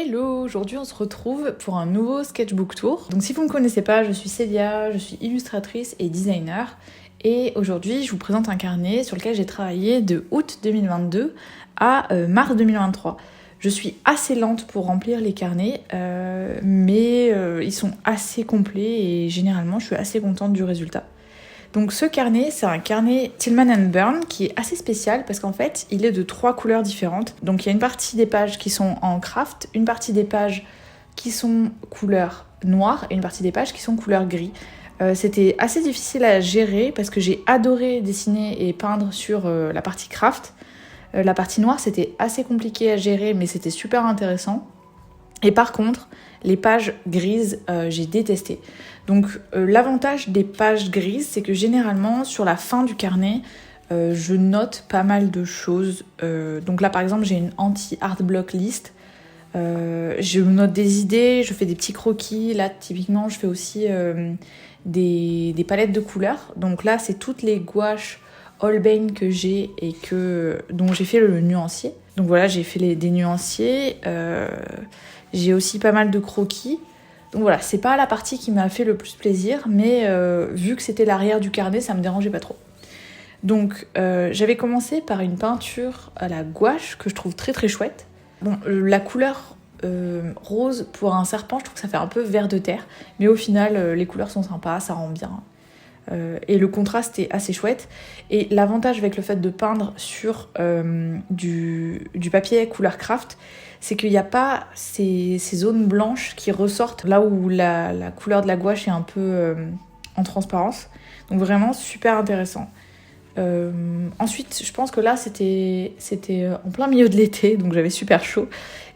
Hello, aujourd'hui on se retrouve pour un nouveau sketchbook tour. Donc si vous ne me connaissez pas, je suis Célia, je suis illustratrice et designer. Et aujourd'hui je vous présente un carnet sur lequel j'ai travaillé de août 2022 à mars 2023. Je suis assez lente pour remplir les carnets, mais ils sont assez complets et généralement je suis assez contente du résultat. Donc ce carnet, c'est un carnet Tillman & Burn qui est assez spécial parce qu'en fait, il est de 3 couleurs différentes. Donc il y a une partie des pages qui sont en craft, une partie des pages qui sont couleur noire et une partie des pages qui sont couleur gris. C'était assez difficile à gérer parce que j'ai adoré dessiner et peindre sur la partie craft. La partie noire, c'était assez compliqué à gérer, mais c'était super intéressant. Et par contre, les pages grises, j'ai détesté. Donc l'avantage des pages grises, c'est que généralement, sur la fin du carnet, je note pas mal de choses. Donc là, par exemple, j'ai une anti-art block list. Je note des idées, je fais des petits croquis. Là, typiquement, je fais aussi des palettes de couleurs. Donc là, c'est toutes les gouaches Holbein que j'ai et dont j'ai fait le nuancier. Donc voilà, j'ai fait des nuanciers. J'ai aussi pas mal de croquis. Donc voilà, c'est pas la partie qui m'a fait le plus plaisir, mais vu que c'était l'arrière du carnet, ça me dérangeait pas trop. Donc j'avais commencé par une peinture à la gouache que je trouve très très chouette. Bon, la couleur rose pour un serpent, je trouve que ça fait un peu vert de terre, mais au final, les couleurs sont sympas, ça rend bien. Et le contraste est assez chouette. Et l'avantage avec le fait de peindre sur du papier couleur craft, c'est qu'il n'y a pas ces zones blanches qui ressortent là où la couleur de la gouache est un peu en transparence. Donc vraiment super intéressant. Ensuite, je pense que là, c'était en plein milieu de l'été, donc j'avais super chaud.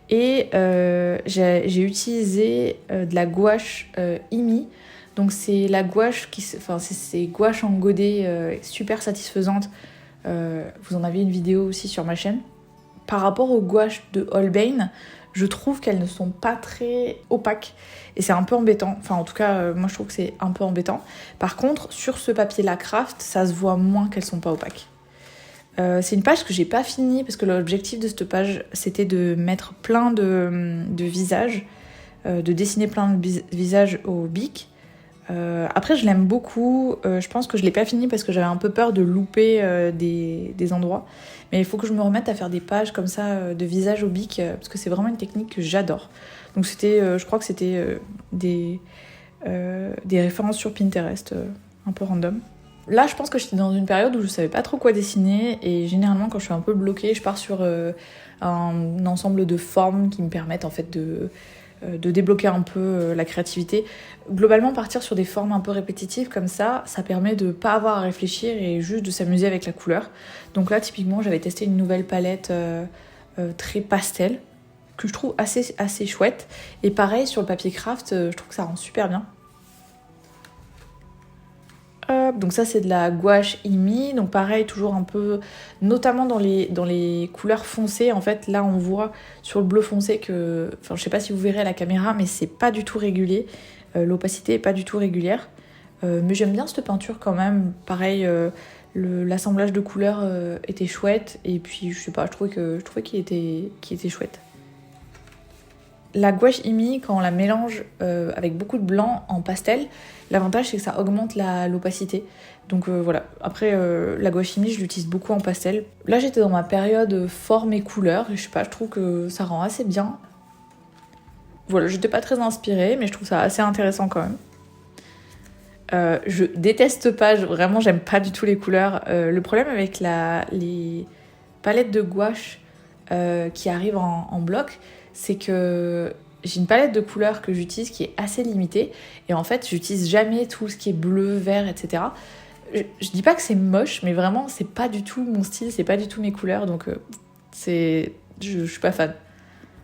Et j'ai utilisé de la gouache IMI. Donc c'est la gouache c'est gouache en godet super satisfaisante. Vous en avez une vidéo aussi sur ma chaîne. Par rapport aux gouaches de Holbein, je trouve qu'elles ne sont pas très opaques et c'est un peu embêtant. Enfin en tout cas, moi je trouve que c'est un peu embêtant. Par contre, sur ce papier-là craft, ça se voit moins qu'elles sont pas opaques. C'est une page que j'ai pas finie parce que l'objectif de cette page, c'était de mettre plein de visages, de dessiner plein de visages au bic. Après je l'aime beaucoup, je pense que je l'ai pas fini parce que j'avais un peu peur de louper des endroits, mais il faut que je me remette à faire des pages comme ça de visage au bic parce que c'est vraiment une technique que j'adore. Donc je crois que c'était des références sur Pinterest un peu random. Là je pense que j'étais dans une période où je savais pas trop quoi dessiner et généralement quand je suis un peu bloquée je pars sur un ensemble de formes qui me permettent en fait de débloquer un peu la créativité. Globalement, partir sur des formes un peu répétitives comme ça permet de pas avoir à réfléchir et juste de s'amuser avec la couleur. Donc là, typiquement, j'avais testé une nouvelle palette très pastel que je trouve assez chouette. Et pareil, sur le papier craft, je trouve que ça rend super bien. Donc ça c'est de la gouache IMI, donc pareil toujours un peu, notamment dans les couleurs foncées, en fait là on voit sur le bleu foncé que, enfin je sais pas si vous verrez à la caméra mais c'est pas du tout régulier, l'opacité est pas du tout régulière, mais j'aime bien cette peinture quand même, pareil l'assemblage de couleurs était chouette et puis je sais pas, je trouvais qu'il était chouette. La gouache IMI, quand on la mélange avec beaucoup de blanc en pastel, l'avantage c'est que ça augmente l'opacité. Donc voilà, après la gouache IMI je l'utilise beaucoup en pastel. Là j'étais dans ma période forme et couleur, et je sais pas, je trouve que ça rend assez bien. Voilà, j'étais pas très inspirée, mais je trouve ça assez intéressant quand même. Je déteste pas, vraiment j'aime pas du tout les couleurs. Le problème avec les palettes de gouache qui arrivent en bloc, c'est que j'ai une palette de couleurs que j'utilise qui est assez limitée et en fait j'utilise jamais tout ce qui est bleu, vert, etc. Je dis pas que c'est moche, mais vraiment c'est pas du tout mon style, c'est pas du tout mes couleurs, donc je suis pas fan.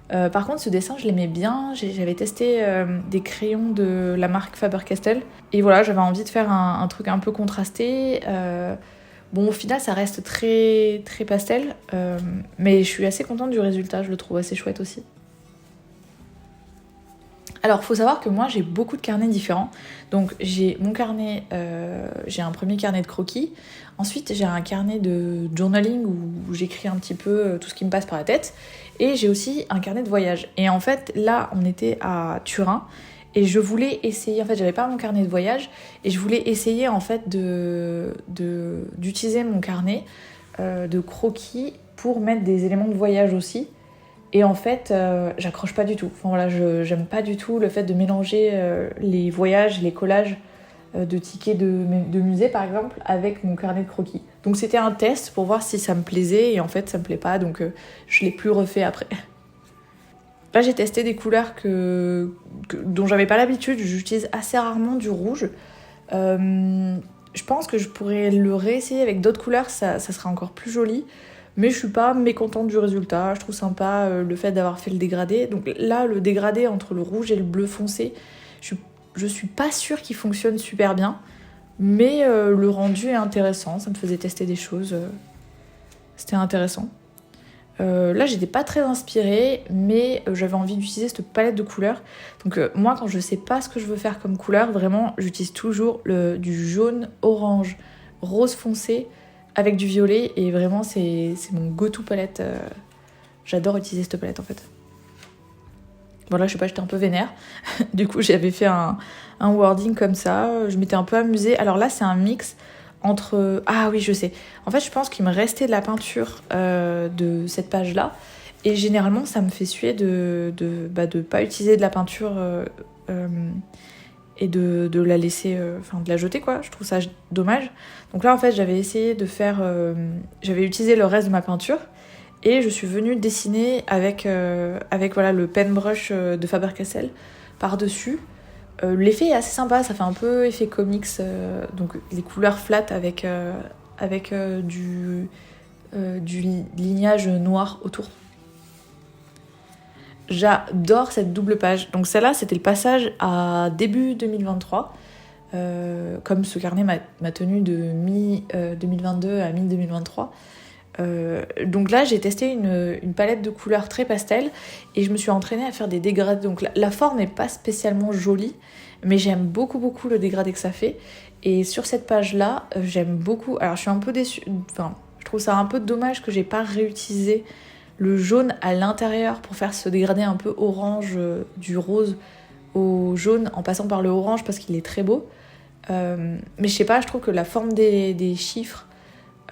Par contre ce dessin je l'aimais bien, j'avais testé des crayons de la marque Faber-Castell et voilà, j'avais envie de faire un truc un peu contrasté. Bon, au final, ça reste très, très pastel, mais je suis assez contente du résultat, je le trouve assez chouette aussi. Alors, faut savoir que moi, j'ai beaucoup de carnets différents. Donc, j'ai mon carnet, j'ai un premier carnet de croquis. Ensuite, j'ai un carnet de journaling où j'écris un petit peu tout ce qui me passe par la tête. Et j'ai aussi un carnet de voyage. Et en fait, là, on était à Turin. Et je voulais essayer, en fait, j'avais pas mon carnet de voyage. Et je voulais essayer, en fait, d'utiliser mon carnet de croquis pour mettre des éléments de voyage aussi. Et en fait, j'accroche pas du tout. Enfin voilà, j'aime pas du tout le fait de mélanger les voyages, les collages de tickets de musée par exemple, avec mon carnet de croquis. Donc c'était un test pour voir si ça me plaisait, et en fait ça me plaît pas, donc je l'ai plus refait après. Là j'ai testé des couleurs dont j'avais pas l'habitude, j'utilise assez rarement du rouge. Je pense que je pourrais le réessayer avec d'autres couleurs, ça serait encore plus joli. Mais je suis pas mécontente du résultat, je trouve sympa le fait d'avoir fait le dégradé. Donc là, le dégradé entre le rouge et le bleu foncé, je suis pas sûre qu'il fonctionne super bien. Mais le rendu est intéressant, ça me faisait tester des choses. C'était intéressant. Là, j'étais pas très inspirée, mais j'avais envie d'utiliser cette palette de couleurs. Donc moi, quand je sais pas ce que je veux faire comme couleur, vraiment, j'utilise toujours du jaune, orange, rose foncé, avec du violet, et vraiment c'est mon go-to palette. J'adore utiliser cette palette en fait. Voilà, je sais pas, j'étais un peu vénère. Du coup, j'avais fait un wording comme ça. Je m'étais un peu amusée. Alors là, c'est un mix entre... Ah oui, je sais. En fait, je pense qu'il me restait de la peinture de cette page-là. Et généralement, ça me fait suer de pas utiliser de la peinture et de la laisser, de la jeter quoi. Je trouve ça dommage. Donc là en fait j'avais essayé de faire, j'avais utilisé le reste de ma peinture et je suis venue dessiner avec voilà, le pen brush de Faber-Castell par-dessus. L'effet est assez sympa, ça fait un peu effet comics, donc les couleurs flat avec du lignage noir autour. J'adore cette double page. Donc celle-là, c'était le passage à début 2023. Comme ce carnet m'a tenu de mi-2022 à mi-2023. Donc là, j'ai testé une palette de couleurs très pastel et je me suis entraînée à faire des dégradés. Donc la forme n'est pas spécialement jolie, mais j'aime beaucoup, beaucoup le dégradé que ça fait. Et sur cette page-là, j'aime beaucoup... Alors je suis un peu déçue... Enfin, je trouve ça un peu dommage que j'ai pas réutilisé le jaune à l'intérieur pour faire ce dégradé un peu orange, du rose au jaune en passant par le orange parce qu'il est très beau. Mais je sais pas, je trouve que la forme des chiffres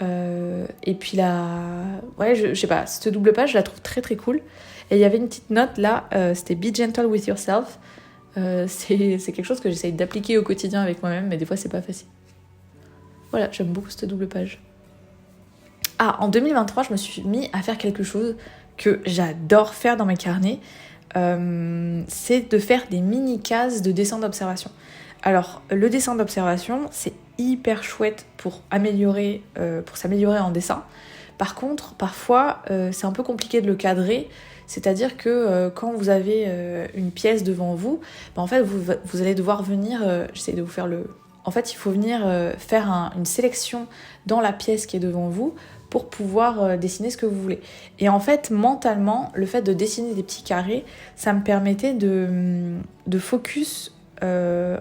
et puis je sais pas, cette double page, je la trouve très très cool. Et il y avait une petite note là, c'était Be gentle with yourself. C'est quelque chose que j'essaye d'appliquer au quotidien avec moi-même, mais des fois c'est pas facile. Voilà, j'aime beaucoup cette double page. Ah, en 2023, je me suis mis à faire quelque chose que j'adore faire dans mes carnets. C'est de faire des mini-cases de dessin d'observation. Alors, le dessin d'observation, c'est hyper chouette pour s'améliorer en dessin. Par contre, parfois, c'est un peu compliqué de le cadrer. C'est-à-dire que quand vous avez une pièce devant vous, en fait, vous allez devoir venir... j'essaie de vous faire le... En fait, il faut venir faire une sélection dans la pièce qui est devant vous pour pouvoir dessiner ce que vous voulez. Et en fait, mentalement, le fait de dessiner des petits carrés, ça me permettait de focus à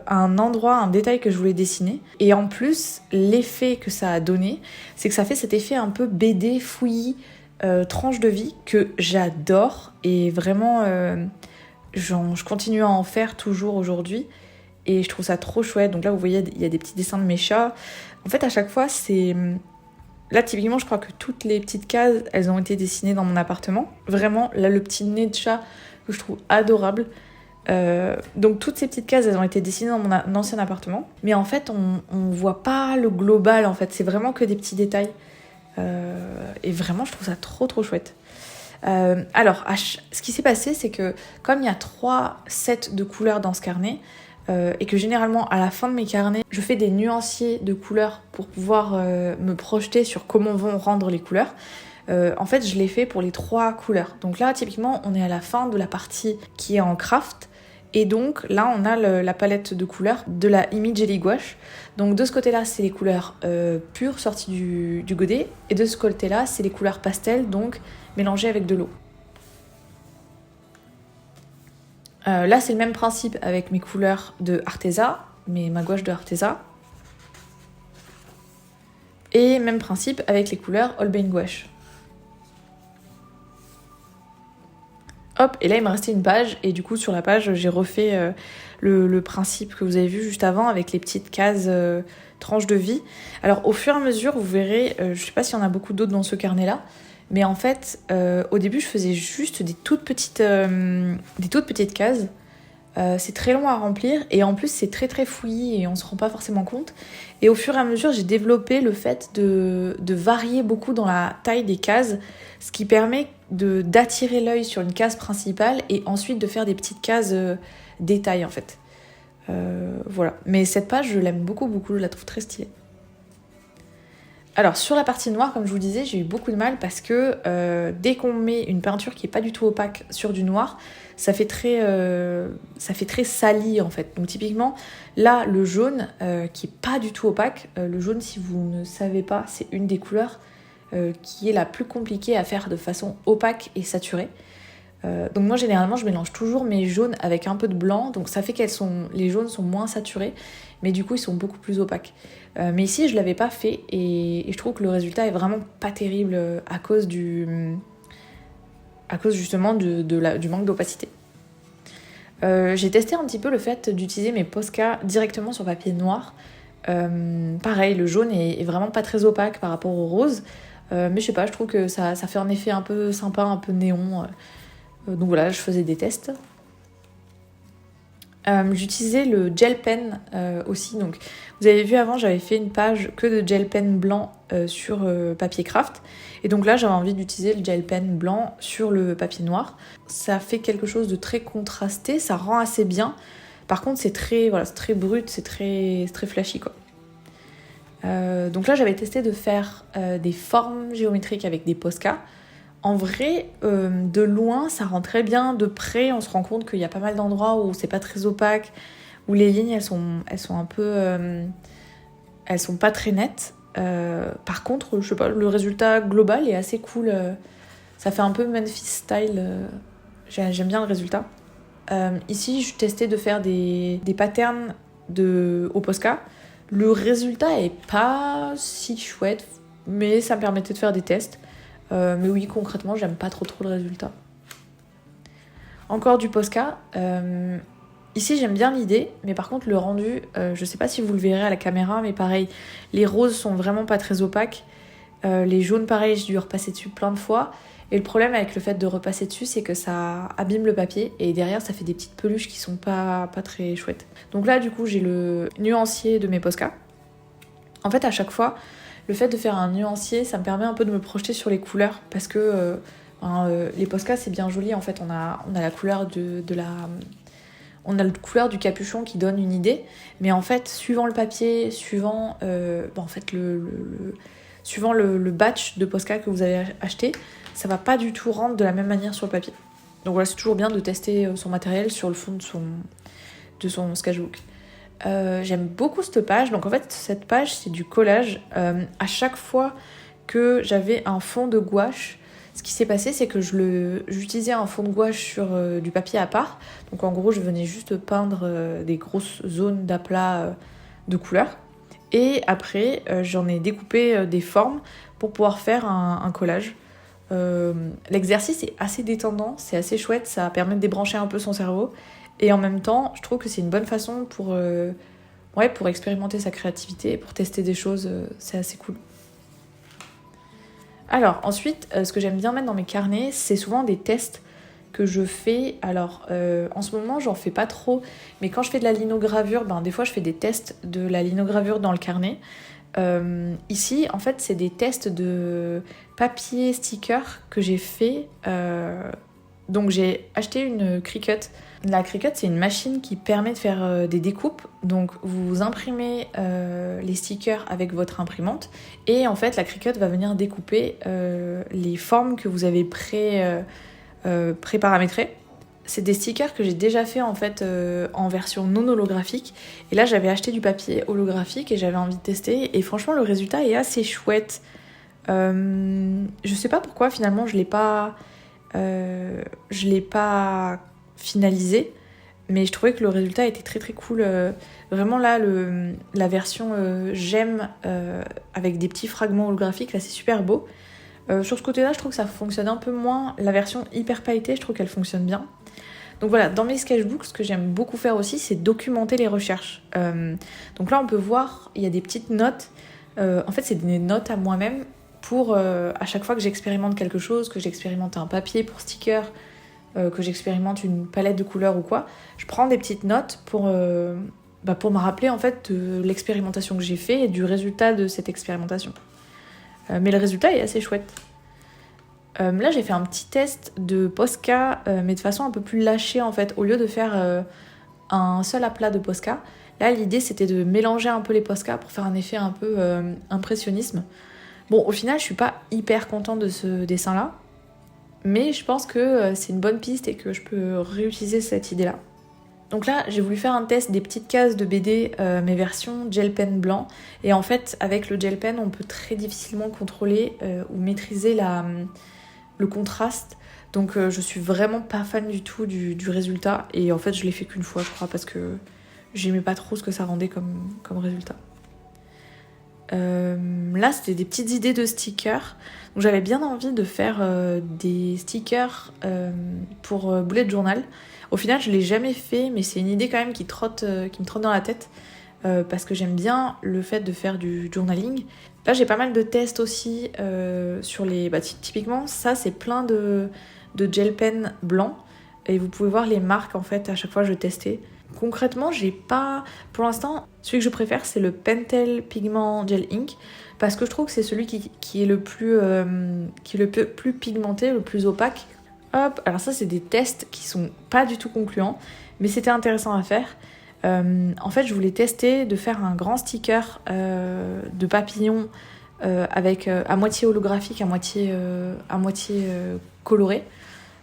un endroit, un détail que je voulais dessiner. Et en plus, l'effet que ça a donné, c'est que ça fait cet effet un peu BD, fouillis, tranche de vie, que j'adore. Et vraiment, je continue à en faire toujours aujourd'hui. Et je trouve ça trop chouette. Donc là, vous voyez, il y a des petits dessins de mes chats. En fait, à chaque fois, c'est... Là, typiquement, je crois que toutes les petites cases, elles ont été dessinées dans mon appartement. Vraiment, là, le petit nez de chat que je trouve adorable. Donc, toutes ces petites cases, elles ont été dessinées dans mon ancien appartement. Mais en fait, on voit pas le global, en fait. C'est vraiment que des petits détails. Et vraiment, je trouve ça trop, trop chouette. Alors, ce qui s'est passé, c'est que comme il y a 3 sets de couleurs dans ce carnet, et que généralement à la fin de mes carnets je fais des nuanciers de couleurs pour pouvoir me projeter sur comment vont rendre les couleurs, en fait je l'ai fait pour les 3 couleurs. Donc là typiquement on est à la fin de la partie qui est en craft, et donc là on a la palette de couleurs de la Imi Jelly Gouache. Donc de ce côté là c'est les couleurs pures sorties du godet, et de ce côté là c'est les couleurs pastel, donc mélangées avec de l'eau. Là, c'est le même principe avec mes couleurs de Arteza, ma gouache de Arteza. Et même principe avec les couleurs Holbein Gouache. Hop, et là il me restait une page, et du coup sur la page j'ai refait le principe que vous avez vu juste avant avec les petites cases tranches de vie. Alors au fur et à mesure, vous verrez, je sais pas s'il y en a beaucoup d'autres dans ce carnet-là, mais en fait au début je faisais juste des toutes petites cases. C'est très long à remplir et en plus c'est très très fouillis et on se rend pas forcément compte. Et au fur et à mesure j'ai développé le fait de varier beaucoup dans la taille des cases, ce qui permet d'attirer l'œil sur une case principale et ensuite de faire des petites cases détails en fait. Voilà. Mais cette page je l'aime beaucoup, je la trouve très stylée. Alors sur la partie noire, comme je vous le disais, j'ai eu beaucoup de mal parce que dès qu'on met une peinture qui est pas du tout opaque sur du noir, ça fait très sali en fait. Donc typiquement, là le jaune qui est pas du tout opaque, le jaune si vous ne savez pas, c'est une des couleurs qui est la plus compliquée à faire de façon opaque et saturée. Donc moi généralement je mélange toujours mes jaunes avec un peu de blanc, donc ça fait les jaunes sont moins saturés, mais du coup ils sont beaucoup plus opaques. Mais ici je l'avais pas fait et je trouve que le résultat est vraiment pas terrible à cause justement du manque d'opacité. J'ai testé un petit peu le fait d'utiliser mes Posca directement sur papier noir. Pareil, le jaune est vraiment pas très opaque par rapport au rose, mais je sais pas, je trouve que ça fait un effet un peu sympa, un peu néon. Donc voilà, je faisais des tests. J'utilisais le gel pen aussi. Donc, vous avez vu avant, j'avais fait une page que de gel pen blanc sur papier craft. Et donc là, j'avais envie d'utiliser le gel pen blanc sur le papier noir. Ça fait quelque chose de très contrasté, ça rend assez bien. Par contre, c'est très brut, c'est très flashy quoi. Donc là, j'avais testé de faire des formes géométriques avec des Posca. En vrai, de loin, ça rend très bien. De près, on se rend compte qu'il y a pas mal d'endroits où c'est pas très opaque, où les lignes, elles sont un peu... elles sont pas très nettes. Par contre, je sais pas, le résultat global est assez cool. Ça fait un peu Memphis style. J'aime bien le résultat. Ici, je testais de faire des patterns au Posca. Le résultat est pas si chouette, mais ça me permettait de faire des tests. Mais oui, concrètement, j'aime pas trop le résultat. Encore du Posca. Ici, j'aime bien l'idée, mais par contre, le rendu, je sais pas si vous le verrez à la caméra, mais pareil, les roses sont vraiment pas très opaques. Les jaunes, pareil, j'ai dû repasser dessus plein de fois. Et le problème avec le fait de repasser dessus, c'est que ça abîme le papier et derrière, ça fait des petites peluches qui sont pas très chouettes. Donc là, du coup, j'ai le nuancier de mes Posca. En fait, à chaque fois, le fait de faire un nuancier, ça me permet un peu de me projeter sur les couleurs parce que les Posca, c'est bien joli. En fait, on a la couleur on a la couleur du capuchon qui donne une idée, mais en fait, suivant le papier, suivant suivant le batch de Posca que vous avez acheté, ça va pas du tout rendre de la même manière sur le papier. Donc voilà, c'est toujours bien de tester son matériel sur le fond de son sketchbook. J'aime beaucoup cette page. Donc en fait, cette page, c'est du collage. À chaque fois que j'avais un fond de gouache, ce qui s'est passé, c'est que j'utilisais un fond de gouache sur du papier à part. Donc en gros, je venais juste peindre des grosses zones d'aplat de couleurs. Et après, j'en ai découpé des formes pour pouvoir faire un collage. L'exercice est assez détendant, c'est assez chouette, ça permet de débrancher un peu son cerveau. Et en même temps, je trouve que c'est une bonne façon pour expérimenter sa créativité, pour tester des choses, c'est assez cool. Alors ensuite, ce que j'aime bien mettre dans mes carnets, c'est souvent des tests que je fais. Alors en ce moment, j'en fais pas trop, mais quand je fais de la linogravure, des fois je fais des tests de la linogravure dans le carnet. Ici, en fait, c'est des tests de papier sticker que j'ai fait. Donc j'ai acheté une Cricut. La Cricut, c'est une machine qui permet de faire des découpes. Donc vous imprimez les stickers avec votre imprimante et en fait la Cricut va venir découper les formes que vous avez pré-paramétrées. C'est des stickers que j'ai déjà fait en fait en version non holographique. Et là j'avais acheté du papier holographique et j'avais envie de tester. Et franchement le résultat est assez chouette. Je sais pas pourquoi finalement je l'ai pas finalisé. mais je trouvais que le résultat était très très cool. Vraiment là, la version j'aime avec des petits fragments holographiques, là c'est super beau. Sur ce côté-là, je trouve que ça fonctionne un peu moins. La version hyper pailletée, je trouve qu'elle fonctionne bien. Donc voilà, dans mes sketchbooks, ce que j'aime beaucoup faire aussi, c'est documenter les recherches. Donc là, on peut voir, il y a des petites notes. En fait, c'est des notes à moi-même pour à chaque fois que j'expérimente quelque chose, que j'expérimente un papier pour sticker, que j'expérimente une palette de couleurs ou quoi, je prends des petites notes pour me rappeler en fait de l'expérimentation que j'ai fait et du résultat de cette expérimentation. Mais le résultat est assez chouette. Là, j'ai fait un petit test de Posca, mais de façon un peu plus lâchée en fait. Au lieu de faire un seul aplat de Posca, là, l'idée c'était de mélanger un peu les Posca pour faire un effet un peu impressionnisme. Bon, au final, je suis pas hyper contente de ce dessin-là, mais je pense que c'est une bonne piste et que je peux réutiliser cette idée-là. Donc là, j'ai voulu faire un test des petites cases de BD, mes versions gel pen blanc. Et en fait, avec le gel pen, on peut très difficilement contrôler ou maîtriser le contraste. Donc je suis vraiment pas fan du tout du résultat. Et en fait, je l'ai fait qu'une fois, je crois, parce que j'aimais pas trop ce que ça rendait comme résultat. Là, c'était des petites idées de stickers. Donc j'avais bien envie de faire des stickers pour bullet journal. Au final, je l'ai jamais fait, mais c'est une idée quand même qui me trotte dans la tête parce que j'aime bien le fait de faire du journaling. Là, j'ai pas mal de tests aussi sur les... typiquement, ça, c'est plein de gel pen blanc et vous pouvez voir les marques en fait à chaque fois que je testais. Concrètement, j'ai pas... Pour l'instant, celui que je préfère, c'est le Pentel Pigment Gel Ink parce que je trouve que c'est celui qui est le plus pigmenté, le plus opaque. Hop, alors ça, c'est des tests qui sont pas du tout concluants, mais c'était intéressant à faire. En fait, je voulais tester de faire un grand sticker de papillon avec à moitié holographique, à moitié coloré.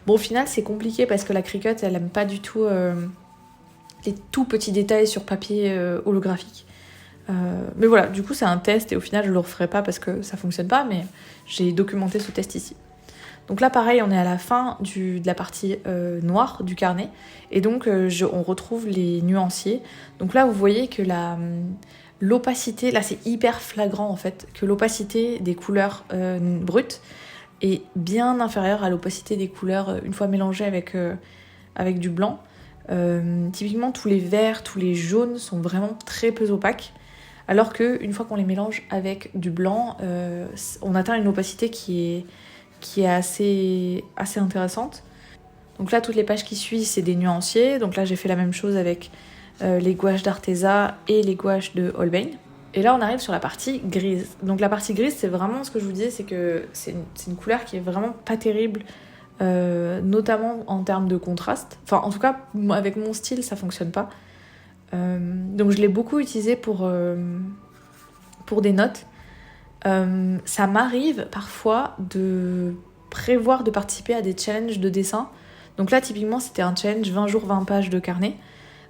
Bon, au final, c'est compliqué parce que la Cricut, elle aime pas du tout les tout petits détails sur papier holographique. Mais voilà, du coup, c'est un test et au final, je le referai pas parce que ça fonctionne pas, mais j'ai documenté ce test ici. Donc là, pareil, on est à la fin de la partie noire du carnet. Et donc, on retrouve les nuanciers. Donc là, vous voyez que l'opacité, là, c'est hyper flagrant, en fait, que l'opacité des couleurs brutes est bien inférieure à l'opacité des couleurs une fois mélangées avec du blanc. Typiquement, tous les verts, tous les jaunes sont vraiment très peu opaques. Alors qu'une fois qu'on les mélange avec du blanc, on atteint une opacité qui est assez intéressante. Donc là, toutes les pages qui suivent, c'est des nuanciers. Donc là, j'ai fait la même chose avec les gouaches d'Arteza et les gouaches de Holbein. Et là, on arrive sur la partie grise. Donc la partie grise, c'est vraiment ce que je vous disais, c'est que c'est une couleur qui est vraiment pas terrible, notamment en termes de contraste. Enfin, en tout cas, avec mon style, ça fonctionne pas. Donc je l'ai beaucoup utilisé pour des notes. Ça m'arrive parfois de prévoir de participer à des challenges de dessin. Donc là, typiquement, c'était un challenge 20 jours, 20 pages de carnet.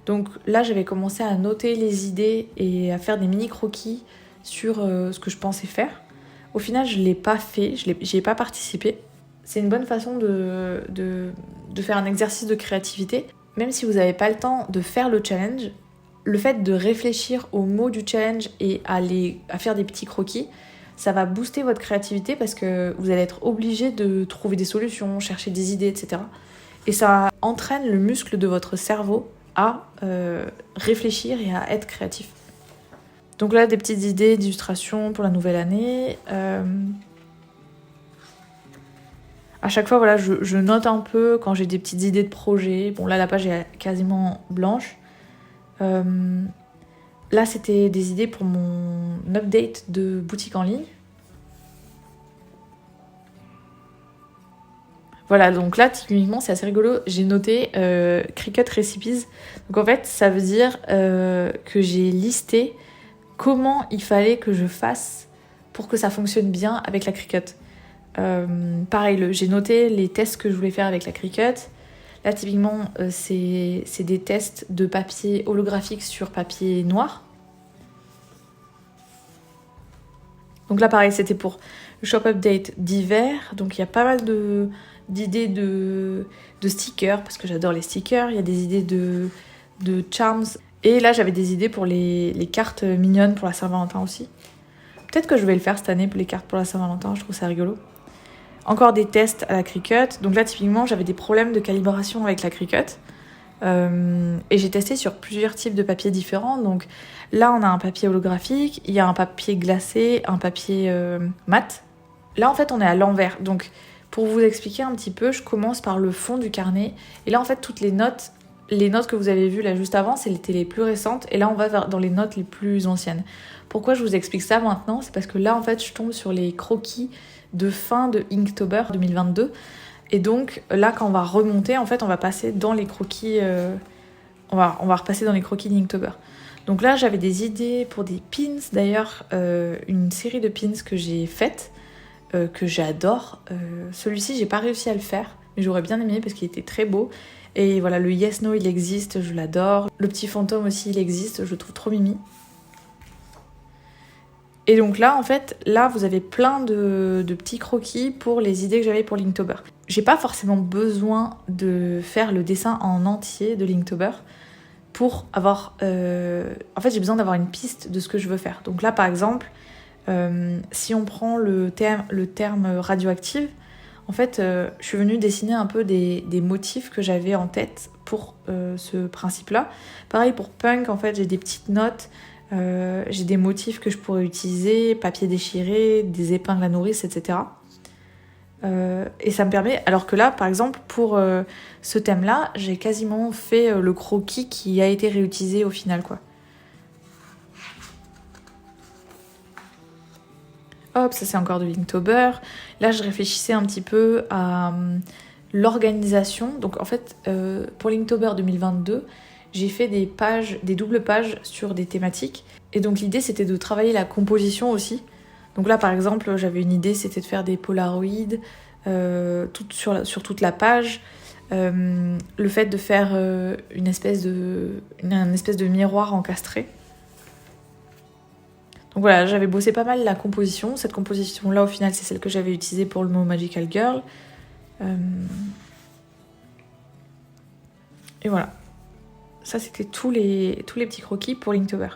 Donc là, j'avais commencé à noter les idées et à faire des mini-croquis sur ce que je pensais faire. Au final, je ne l'ai pas fait, j'y ai pas participé. C'est une bonne façon de faire un exercice de créativité. Même si vous n'avez pas le temps de faire le challenge, le fait de réfléchir aux mots du challenge et à faire des petits croquis, ça va booster votre créativité parce que vous allez être obligé de trouver des solutions, chercher des idées, etc. Et ça entraîne le muscle de votre cerveau à réfléchir et à être créatif. Donc là, des petites idées d'illustration pour la nouvelle année. À chaque fois, voilà, je note un peu quand j'ai des petites idées de projet. Bon, là, la page est quasiment blanche. Là, c'était des idées pour mon update de boutique en ligne. Voilà, donc là, typiquement, c'est assez rigolo. J'ai noté Cricut Recipes. Donc en fait, ça veut dire que j'ai listé comment il fallait que je fasse pour que ça fonctionne bien avec la Cricut. Pareil, j'ai noté les tests que je voulais faire avec la Cricut. Là, typiquement, c'est des tests de papier holographique sur papier noir. Donc là, pareil, c'était pour le shop update d'hiver. Donc il y a pas mal d'idées de stickers, parce que j'adore les stickers. Il y a des idées de charms. Et là, j'avais des idées pour les cartes mignonnes pour la Saint-Valentin aussi. Peut-être que je vais le faire cette année pour les cartes pour la Saint-Valentin, je trouve ça rigolo. Encore des tests à la Cricut. Donc là, typiquement, j'avais des problèmes de calibration avec la Cricut. Et j'ai testé sur plusieurs types de papiers différents. Donc là, on a un papier holographique, il y a un papier glacé, un papier mat. Là, en fait, on est à l'envers. Donc, pour vous expliquer un petit peu, je commence par le fond du carnet. Et là, en fait, toutes les notes que vous avez vues là juste avant, c'était les plus récentes. Et là, on va dans les notes les plus anciennes. Pourquoi je vous explique ça maintenant ? C'est parce que là, en fait, je tombe sur les croquis de fin de Inktober 2022. Et donc, là, quand on va remonter, en fait, on va passer dans les croquis... on va repasser dans les croquis d'Inktober. Donc là, j'avais des idées pour des pins. D'ailleurs, une série de pins que j'ai faites, que j'adore. Celui-ci, j'ai pas réussi à le faire, mais j'aurais bien aimé parce qu'il était très beau. Et voilà, le Yes No, il existe, je l'adore. Le petit fantôme aussi, il existe, je le trouve trop mimi. Et donc là, en fait, là, vous avez plein de petits croquis pour les idées que j'avais pour Linktober. J'ai pas forcément besoin de faire le dessin en entier de Linktober pour avoir... En fait, j'ai besoin d'avoir une piste de ce que je veux faire. Donc là, par exemple, si on prend le terme radioactive, en fait, je suis venue dessiner un peu des motifs que j'avais en tête pour ce principe-là. Pareil pour punk, en fait, j'ai des petites notes, j'ai des motifs que je pourrais utiliser, papier déchiré, des épingles à nourrice, etc. Et ça me permet... Alors que là, par exemple, pour ce thème-là, j'ai quasiment fait le croquis qui a été réutilisé au final, quoi. Hop, ça c'est encore de Linktober. Là, je réfléchissais un petit peu à l'organisation. Donc en fait, pour Linktober 2022, j'ai fait des doubles pages sur des thématiques. Et donc l'idée, c'était de travailler la composition aussi. Donc là, par exemple, j'avais une idée, c'était de faire des polaroïdes sur toute la page. Le fait de faire une espèce de miroir encastré. Donc voilà, j'avais bossé pas mal la composition. Cette composition-là, au final, c'est celle que j'avais utilisée pour le mot Magical Girl. Et voilà. Ça, c'était tous les petits croquis pour Linktober.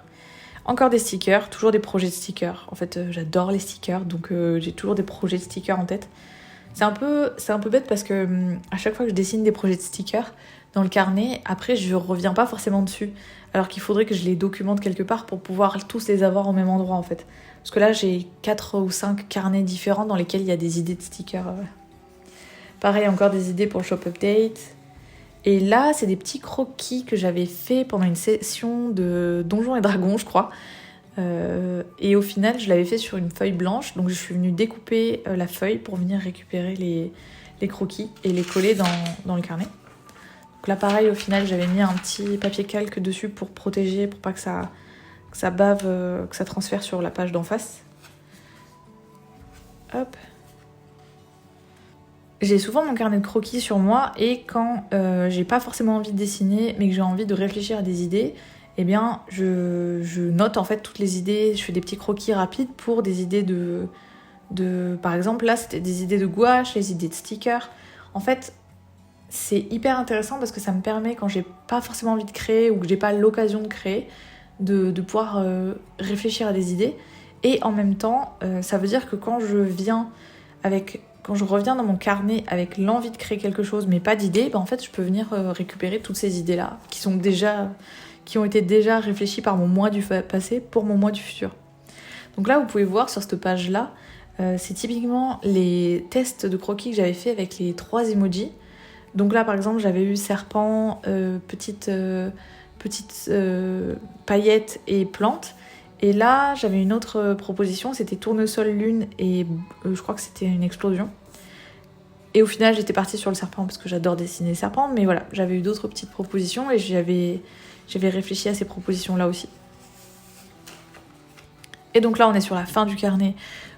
Encore des stickers, toujours des projets de stickers. En fait, j'adore les stickers, donc j'ai toujours des projets de stickers en tête. C'est un peu bête parce que à chaque fois que je dessine des projets de stickers dans le carnet, après, je reviens pas forcément dessus. Alors qu'il faudrait que je les documente quelque part pour pouvoir tous les avoir au même endroit, en fait. Parce que là, j'ai 4 ou 5 carnets différents dans lesquels il y a des idées de stickers. Pareil, encore des idées pour le shop update. Et là, c'est des petits croquis que j'avais fait pendant une session de Donjons et Dragons, je crois. Et au final, je l'avais fait sur une feuille blanche. Donc, je suis venue découper la feuille pour venir récupérer les croquis et les coller dans le carnet. Donc là, pareil, au final, j'avais mis un petit papier calque dessus pour protéger, pour pas que ça bave, que ça transfère sur la page d'en face. Hop. J'ai souvent mon carnet de croquis sur moi et quand j'ai pas forcément envie de dessiner mais que j'ai envie de réfléchir à des idées, eh bien je note en fait toutes les idées, je fais des petits croquis rapides pour des idées par exemple là c'était des idées de gouache, les idées de stickers. En fait c'est hyper intéressant parce que ça me permet quand j'ai pas forcément envie de créer ou que j'ai pas l'occasion de créer de pouvoir réfléchir à des idées et en même temps ça veut dire que quand je reviens dans mon carnet avec l'envie de créer quelque chose mais pas d'idée, en fait je peux venir récupérer toutes ces idées-là qui ont été déjà réfléchies par mon moi du passé pour mon moi du futur. Donc là vous pouvez voir sur cette page-là, c'est typiquement les tests de croquis que j'avais fait avec les 3 emojis. Donc là par exemple j'avais eu serpent, petite paillette et plante. Et là, j'avais une autre proposition, c'était tournesol lune et je crois que c'était une explosion. Et au final, j'étais partie sur le serpent parce que j'adore dessiner les serpents, mais voilà, j'avais eu d'autres petites propositions et j'avais réfléchi à ces propositions-là aussi. Et donc là, on est sur la fin du carnet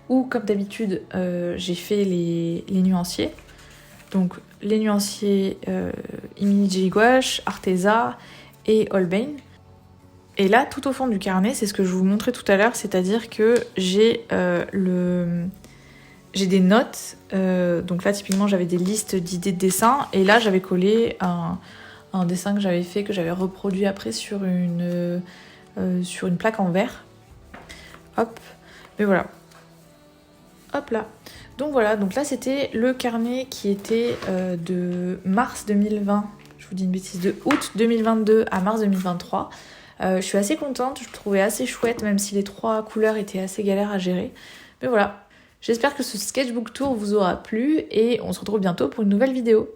où, comme d'habitude, j'ai fait les nuanciers. Donc les nuanciers Imiji Gouache, Arteza et Holbein. Et là, tout au fond du carnet, c'est ce que je vous montrais tout à l'heure, c'est-à-dire que j'ai j'ai des notes. Donc là, typiquement, j'avais des listes d'idées de dessins. Et là, j'avais collé un dessin que j'avais fait, que j'avais reproduit après sur une plaque en verre. Hop, mais voilà. Hop là. Donc voilà, donc là c'était le carnet qui était de mars 2020, je vous dis une bêtise, de août 2022 à mars 2023. Je suis assez contente, je le trouvais assez chouette, même si les 3 couleurs étaient assez galères à gérer. Mais voilà, j'espère que ce sketchbook tour vous aura plu et on se retrouve bientôt pour une nouvelle vidéo.